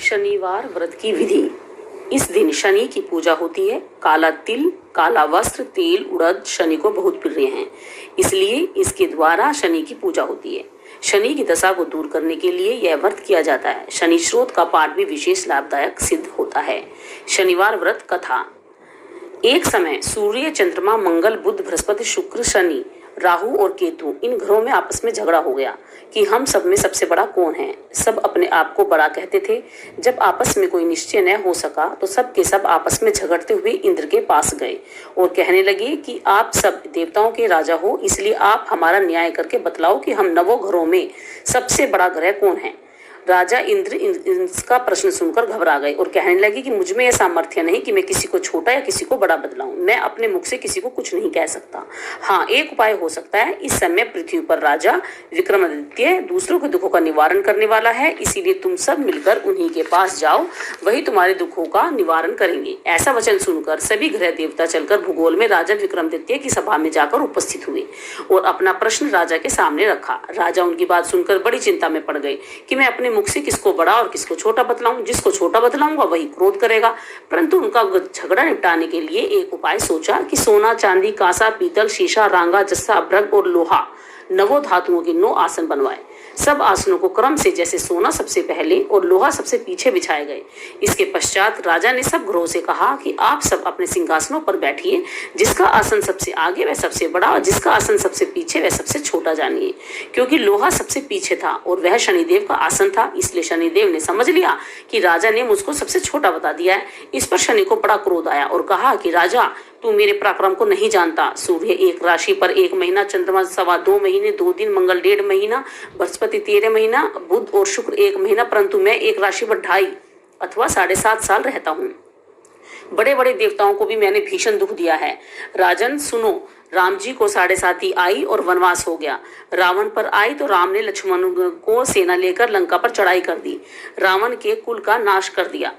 शनिवार व्रत की विधि। इस दिन शनि की पूजा होती है। काला तिल, काला वस्त्र, तेल, उड़द शनि को बहुत प्रिय हैं, इसलिए इसके द्वारा शनि की पूजा होती है। शनि की दशा को दूर करने के लिए यह व्रत किया जाता है। शनि स्रोत का पाठ भी विशेष लाभदायक सिद्ध होता है। शनिवार व्रत कथा। एक समय सूर्य, चंद्रमा, मंगल, बुध, बृहस्पति, शुक्र, शनि, राहु और केतु इन ग्रहों में आपस में झगड़ा हो गया कि हम सब में सबसे बड़ा कौन है। सब अपने आप को बड़ा कहते थे। जब आपस में कोई निश्चय न हो सका तो सब के सब आपस में झगड़ते हुए इंद्र के पास गए और कहने लगे कि आप सब देवताओं के राजा हो, इसलिए आप हमारा न्याय करके बतलाओ कि हम नवों ग्रहों में सबसे बड़ा ग्रह कौन है। राजा इंद्र इसका प्रश्न सुनकर घबरा गए और कहने लगे कि मुझ में यह सामर्थ्य नहीं कि मैं किसी को छोटा या किसी को बड़ा बदलाऊं। मैं अपने मुख से किसी को कुछ नहीं कह सकता। हाँ, एक उपाय हो सकता है। इस समय पृथ्वी पर राजा विक्रमादित्य दूसरों के दुखों का निवारण करने वाला है, इसीलिए तुम सब मिलकर उन्हीं के पास जाओ, वही तुम्हारे दुखों का निवारण करेंगे। ऐसा वचन सुनकर सभी ग्रह देवता चलकर भूगोल में राजा विक्रमादित्य की सभा में जाकर उपस्थित हुए और अपना प्रश्न राजा के सामने रखा। राजा उनकी बात सुनकर बड़ी चिंता में पड़ गए कि मैं अपने मुख से किसको बड़ा और किसको छोटा बतलाऊं। जिसको छोटा बतलाऊंगा वही क्रोध करेगा। परंतु उनका झगड़ा निपटाने के लिए एक उपाय सोचा कि सोना, चांदी, कांसा, पीतल, शीशा, रांगा, जस्सा, अभ्रक और लोहा नवों धातुओं के 9 आसन बनवाए। सब आसनों को क्रम से जैसे सोना सबसे पहले और लोहा सबसे पीछे बिछाए गए। इसके पश्चात राजा ने सब ग्रहों से कहा कि आप सब अपने सिंहासनों पर बैठिए। जिसका आसन सबसे आगे वह सबसे बड़ा और जिसका आसन सबसे पीछे वह सबसे छोटा जानिए। क्योंकि लोहा सबसे पीछे था और वह शनिदेव का आसन था, इसलिए शनिदेव ने समझ लिया कि राजा ने मुझको सबसे छोटा बता दिया है। इस पर शनि को बड़ा क्रोध आया और कहा कि राजा, तू मेरे पराक्रम को नहीं जानता। सूर्य एक राशि पर 1 महीना, चंद्रमा 2.25 महीने 2 दिन, मंगल 1.5 महीना, बृहस्पति 13 महीना, बुध और शुक्र 1 महीना, परंतु मैं एक राशि पर 2.5 अथवा 7.5 साल रहता हूँ। बड़े बड़े देवताओं को भी मैंने भीषण दुख दिया है। राजन सुनो, राम जी को 7.5 आई और वनवास हो गया। रावण पर आई तो राम ने लक्ष्मण को सेना लेकर लंका पर चढ़ाई कर दी, रावण के कुल का नाश कर दिया।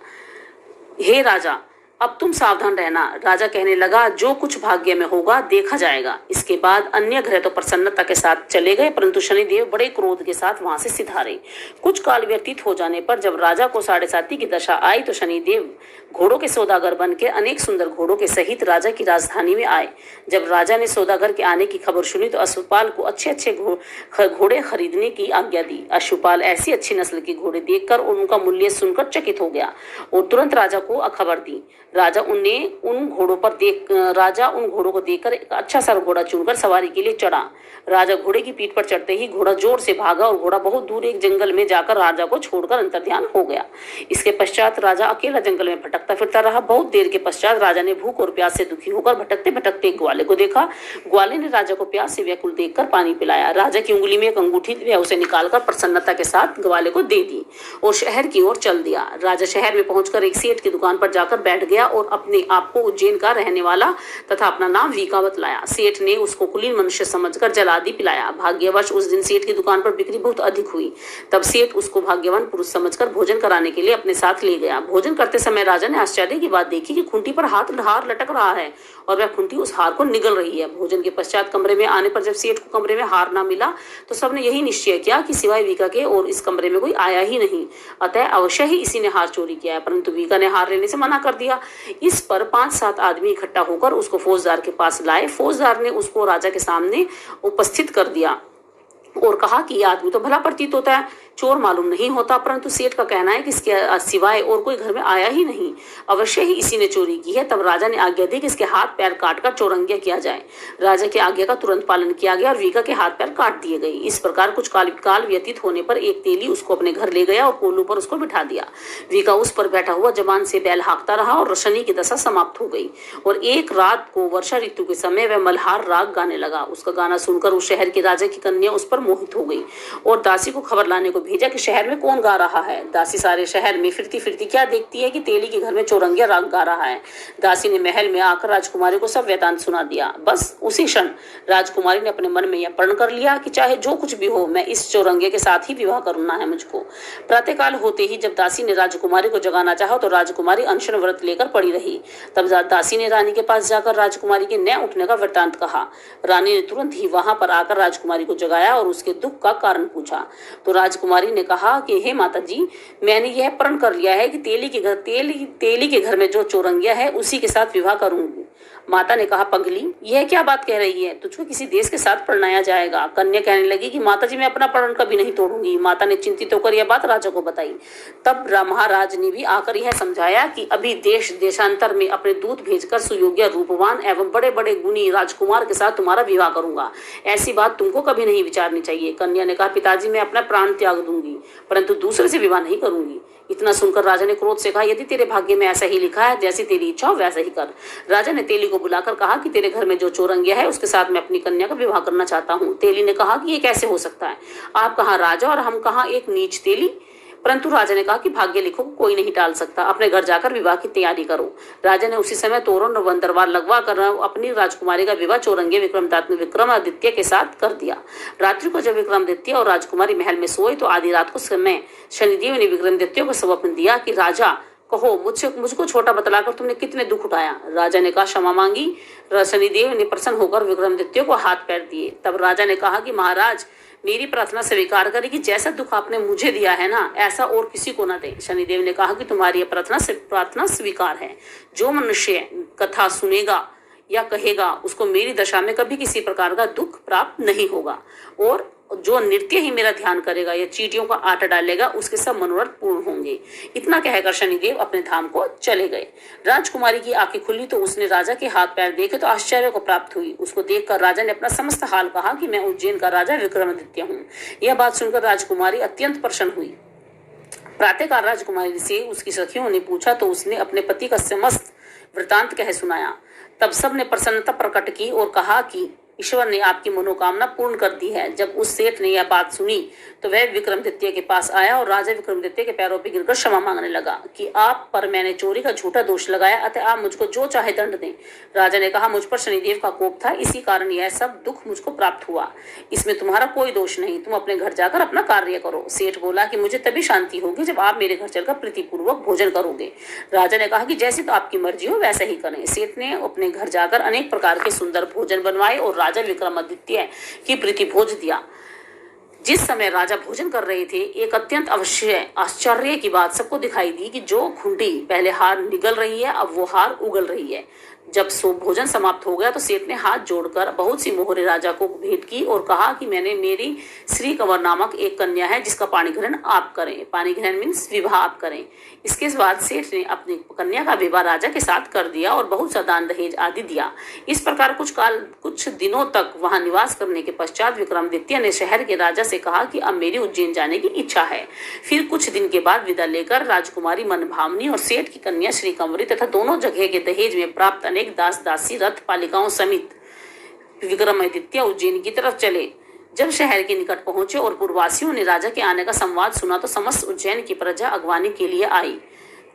हे राजा, अब तुम सावधान रहना। राजा कहने लगा, जो कुछ भाग्य में होगा देखा जाएगा। इसके बाद अन्य ग्रह तो प्रसन्नता के साथ चले गए, परंतु शनिदेव बड़े क्रोध के साथ वहां से सिधारे। कुछ काल व्यतीत हो जाने पर जब राजा को 7.5 की दशा आई तो शनिदेव घोड़ों के सौदागर बन के अनेक सुंदर घोड़ों के सहित राजा की राजधानी में आए। जब राजा ने सौदागर के आने की खबर सुनी तो अश्वपाल को अच्छे अच्छे घोड़े खरीदने की आज्ञा दी। अश्वपाल ऐसी अच्छी नस्ल के घोड़े देखकर और उनका मूल्य सुनकर चकित हो गया और तुरंत राजा को खबर दी। राजा उन घोड़ों को देखकर एक अच्छा सा घोड़ा चुनकर सवारी के लिए चढ़ा। राजा घोड़े की पीठ पर चढ़ते ही घोड़ा जोर से भागा और घोड़ा बहुत दूर एक जंगल में जाकर राजा को छोड़कर अंतर्ध्यान हो गया। इसके पश्चात राजा अकेला जंगल में भटकता फिरता रहा। बहुत देर के पश्चात राजा ने भूख और प्यास से दुखी होकर भटकते भटकते एक ग्वाले को देखा। ग्वाले ने राजा को प्यास से व्याकुल देखकर पानी पिलाया। राजा की उंगली में एक अंगूठी थी, वह उसे निकालकर प्रसन्नता के साथ ग्वाले को दे दी और शहर की ओर चल दिया। राजा शहर में पहुंचकर एक सेठ की दुकान पर जाकर बैठ गया और अपने आप को उज्जैन का रहने वाला तथा अपना नाम वीका बतलाया। सेठ ने उसको कुलीन मनुष्य समझकर जल आदि पिलाया। भाग्यवश उस दिन सेठ की दुकान पर बिक्री बहुत अधिक हुई। तब सेठ उसको भाग्यवान पुरुष समझकर भोजन कराने के लिए अपने साथ ले गया। भोजन करते समय राजा ने आश्चर्य की बात देखी कि खूंटी पर हार लटक रहा है और वह खूंटी उस हार को निगल रही है। भोजन के पश्चात कमरे में आने पर जब सेठ को कमरे में हार ना मिला तो सबने यही निश्चय किया कि सिवाय वीका के और इस कमरे में कोई आया ही नहीं, अतः अवश्य ही इसी ने हार चोरी किया है। परंतु वीका ने हार लेने से मना कर दिया। इस पर 5-7 आदमी इकट्ठा होकर उसको फौजदार के पास लाए। फौजदार ने उसको राजा के सामने उपस्थित कर दिया और कहा कि यह आदमी तो भला प्रतीत होता है, चोर मालूम नहीं होता, परंतु सेठ का कहना है कि इसके सिवाय और कोई घर में आया ही नहीं, अवश्य ही इसी ने चोरी की है। तब राजा ने आज्ञा दी कि इसके हाथ पैर काटकर चौरंगिया किया जाए। राजा की आज्ञा का तुरंत पालन किया गया और वीका के हाथ पैर काट दिए गए। इस प्रकार कुछ काल व्यतीत होने पर एक तेली उसको अपने घर ले गया और कोलू पर उसको बिठा दिया। वीका उस पर बैठा हुआ जबान से बैल हाँकता रहा और शनि की दशा समाप्त हो गई। और एक रात को वर्षा ऋतु के समय वह मल्हार राग गाने लगा। उसका गाना सुनकर उस शहर के राजा की कन्या उस पर मोहित हो गई और दासी को खबर लाने को भेजा कि शहर में कौन गा रहा है। दासी सारे शहर में फिरती फिरती क्या देखती है कि तेली के घर में चौरंगिया राग गा रहा है। दासी ने महल में आकर राजकुमारी को सब वृतांत सुना दिया। बस उसी क्षण राजकुमारी ने अपने मन में यह प्रण कर लिया कि चाहे जो कुछ भी हो, मैं इस चौरंगिया के साथ ही विवाह करना है मुझको। प्रातःकाल होते ही जब दासी ने राजकुमारी को जगाना चाहा तो राजकुमारी अनशन व्रत लेकर पड़ी रही। तब दासी ने रानी के पास जाकर राजकुमारी के न उठने का वृतांत कहा। रानी ने तुरंत ही वहां पर आकर राजकुमारी को जगाया और उसके दुख का कारण पूछा तो राजकुमारी राजकुमारी ने कहा कि हे माता जी, मैंने यह प्रण कर लिया है कि तेली के घर में जो चौरंगिया है उसी के साथ विवाह करूंगी। माता ने कहा, पगली, यह क्या बात कह रही है? तुझको किसी देश के साथ परणाया जाएगा। कन्या कहने लगी कि माता जी, मैं अपना प्रण कभी नहीं तोड़ूंगी। माता ने चिंतित होकर यह बात राजा को बताई। तब महाराज ने भी आकर यह समझाया कि अभी देश देशांतर में अपने दूत भेजकर सुयोग्य, रूपवान एवं बड़े बड़े गुणी राजकुमार के साथ तुम्हारा विवाह करूंगा। ऐसी बात तुमको कभी नहीं विचारनी चाहिए। कन्या ने कहा, पिताजी, मैं अपना प्राण त्याग दूंगी, परंतु दूसरे से विवाह नहीं करूंगी। इतना सुनकर राजा ने क्रोध से कहा, यदि तेरे भाग्य में ऐसा ही लिखा है, जैसी तेरी इच्छा हो वैसा ही कर। राजा ने तेली को बुलाकर कहा कि तेरे घर में जो चौरंगिया है उसके साथ मैं अपनी कन्या का विवाह करना चाहता हूँ। तेली ने कहा कि ये कैसे हो सकता है? आप कहाँ राजा और हम कहाँ एक नीच तेली? परंतु राजा ने कहा कि भाग्य लिखो कोई नहीं टाल सकता, अपने घर जाकर विवाह की तैयारी करो। राजा ने उसी समय तोरण और दरबार लगवा कर अपनी राजकुमारी का विवाह चौरंगी विक्रमादित्य के साथ कर दिया। रात्रि को जब विक्रमादित्य और राजकुमारी महल में सोए तो आधी रात को समय शनिदेव ने विक्रमादित्य को स्वप्न दिया कि राजा, कहो मुझको छोटा बतलाकर तुमने कितने दुख उठाया। राजा ने कहा, क्षमा मांगी। शनिदेव ने प्रसन्न होकर विक्रमादित्य को हाथ पैर दिए। तब राजा ने कहा कि महाराज, मेरी प्रार्थना स्वीकार करें कि जैसा दुख आपने मुझे दिया है ना, ऐसा और किसी को न दे। शनिदेव ने कहा कि तुम्हारी यह प्रार्थना स्वीकार है। जो मनुष्य कथा सुनेगा या कहेगा उसको मेरी दशा में कभी किसी प्रकार का दुख प्राप्त नहीं होगा, और जो नृत्य ही मेरा ध्यान करेगा या चींटियों का आटा डालेगा उसके सब मनोरथ पूर्ण होंगे। इतना कहकर शनिदेव अपने धाम को चले गए। राजकुमारी की आंखें खुली तो उसने राजा के हाथ पैर देखे तो आश्चर्य को प्राप्त हुई। उसको देखकर राजा ने अपना समस्त हाल कहा कि मैं उज्जैन का राजा विक्रमादित्य हूँ। यह बात सुनकर राजकुमारी अत्यंत प्रसन्न हुई। प्रातःकाल राजकुमारी से उसकी सखियों ने पूछा तो उसने अपने पति का समस्त वृतांत कह सुनाया। तब सब ने प्रसन्नता प्रकट की और कहा कि ईश्वर ने आपकी मनोकामना पूर्ण कर दी है। जब उस सेठ ने यह बात सुनी तो वह विक्रमादित्य के पास आया और राजा विक्रमादित्य के पैरों पर गिरकर क्षमा मांगने लगा कि आप पर मैंने चोरी का झूठा दोष लगाया, अतः आप मुझको जो चाहे दंड दें। राजा ने कहा, मुझ पर शनिदेव का कोप था, इसी कारण यह सब दुख मुझको प्राप्त हुआ। इसमें तुम्हारा कोई दोष नहीं, तुम अपने घर जाकर अपना कार्य करो। सेठ बोला कि मुझे तभी शांति होगी जब आप मेरे घर चलकर प्रीतिपूर्वक भोजन करोगे। राजा ने कहा कि जैसे तो आपकी मर्जी हो वैसा ही करें। सेठ ने अपने घर जाकर अनेक प्रकार के सुंदर भोजन बनवाए और राजा विक्रमादित्य की प्रीति भोज दिया। जिस समय राजा भोजन कर रहे थे, एक अत्यंत आश्चर्य की बात सबको दिखाई दी कि जो घुंडी पहले हार निगल रही है, अब वो हार उगल रही है। जब भोजन समाप्त हो गया तो सेठ ने हाथ जोड़कर बहुत सी मोहरे राजा को भेंट की और कहा कि मेरी श्री कंवर नामक एक कन्या है जिसका पाणी ग्रहण आप करें। पाणी ग्रहण मीन्स विवाह आप करें। इसके बाद सेठ ने अपनी कन्या का विवाह राजा के साथ कर दिया और बहुत सा दान दहेज आदि दिया। इस प्रकार कुछ दिनों तक वहां निवास करने के पश्चात विक्रमादित्य ने शहर के राजा से कहा कि अब मेरी उज्जैन जाने की इच्छा है। फिर कुछ दिन के बाद विदा लेकर राजकुमारी मनभावनी और सेठ की कन्या श्री कंवरी तथा दोनों जगह के दहेज में प्राप्त अनेक दास दासी रथ पालिकाओं समेत विक्रमादित्य उज्जैन की तरफ चले। जब शहर के निकट पहुंचे और पूर्ववासियों ने राजा के आने का संवाद सुना तो समस्त उज्जैन की प्रजा अगवानी के लिए आई।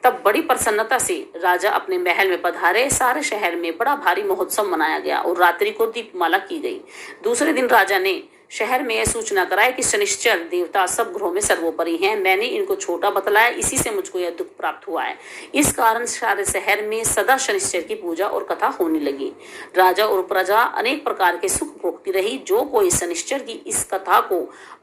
तब बड़ी प्रसन्नता से राजा अपने महल में पधारे। सारे शहर में बड़ा भारी महोत्सव मनाया गया और रात्रि को दीपमाला की गई। दूसरे दिन राजा ने शहर में यह सूचना कराई कि शनिश्चर देवता सब ग्रहों में सर्वोपरि हैं। मैंने इनको छोटा बतलाया, इसी से मुझको यह दुख प्राप्त हुआ है। इस कारण सारे शहर में सदा शनिश्चर की पूजा और कथा होने लगी। राजा और प्रजा अनेक प्रकार के सुख भोगती रही। जो कोई शनिश्चर की इस कथा को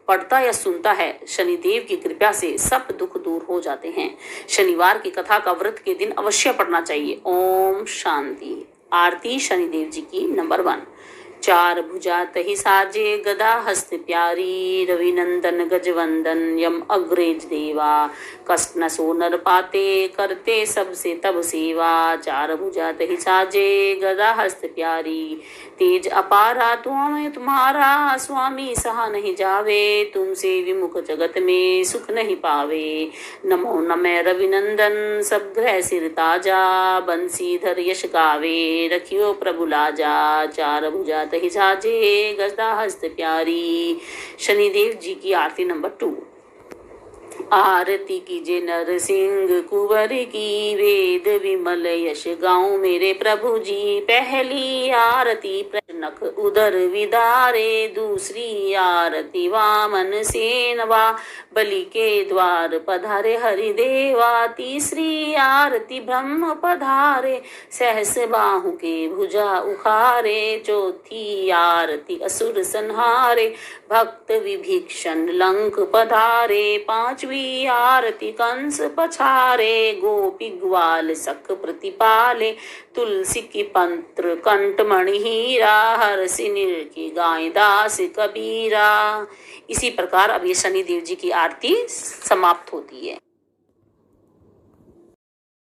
पढ़ता या सुनता है, शनिदेव की कृपा से सब दुख दूर हो जाते हैं। शनिवार की कथा का व्रत के दिन अवश्य पढ़ना चाहिए। ओम शांति। आरती शनिदेव जी की नंबर 1। चार भुजा तहि साजे गदा हस्त प्यारी, रविनंदन गजवंदन यम अग्रेज देवा, कष्ट न सो नर पाते करते सबसे तब सेवा। चार भुजा तहि साजे गदा हस्त प्यारी, तेज अपारा तुम्हारा स्वामी सहा नहीं जावे, तुमसे विमुख जगत में सुख नहीं पावे। नमो नमः रविनंदन सब ग्रह सिर ताजा, बंसीधर यश गावे रखियो प्रभु लाजा। चार भुजा तहि साजे गदा हस्त प्यारी। शनिदेव जी की आरती नंबर 2। आरती कीजे नर सिंह कुंवर की, वेद विमल यश गाऊं मेरे प्रभु जी। पहली आरती नख उदर विदारे। दूसरी आरती वामन सेनवा, बलि के द्वार पधारे हरिदेवा। तीसरी आरती ब्रह्म पधारे, सहस बाहु के भुजा उखारे। चौथी आरती असुर संहारे, भक्त विभीषण लंक पधारे। पांचवी आरती कंस पछारे, गोपी ग्वाल सख प्रतिपाले। तुलसी की पंत्र कंठमणि हीरा, हरसि की गाय दास कबीरा। इसी प्रकार अब ये शनिदेव जी की आरती समाप्त होती है।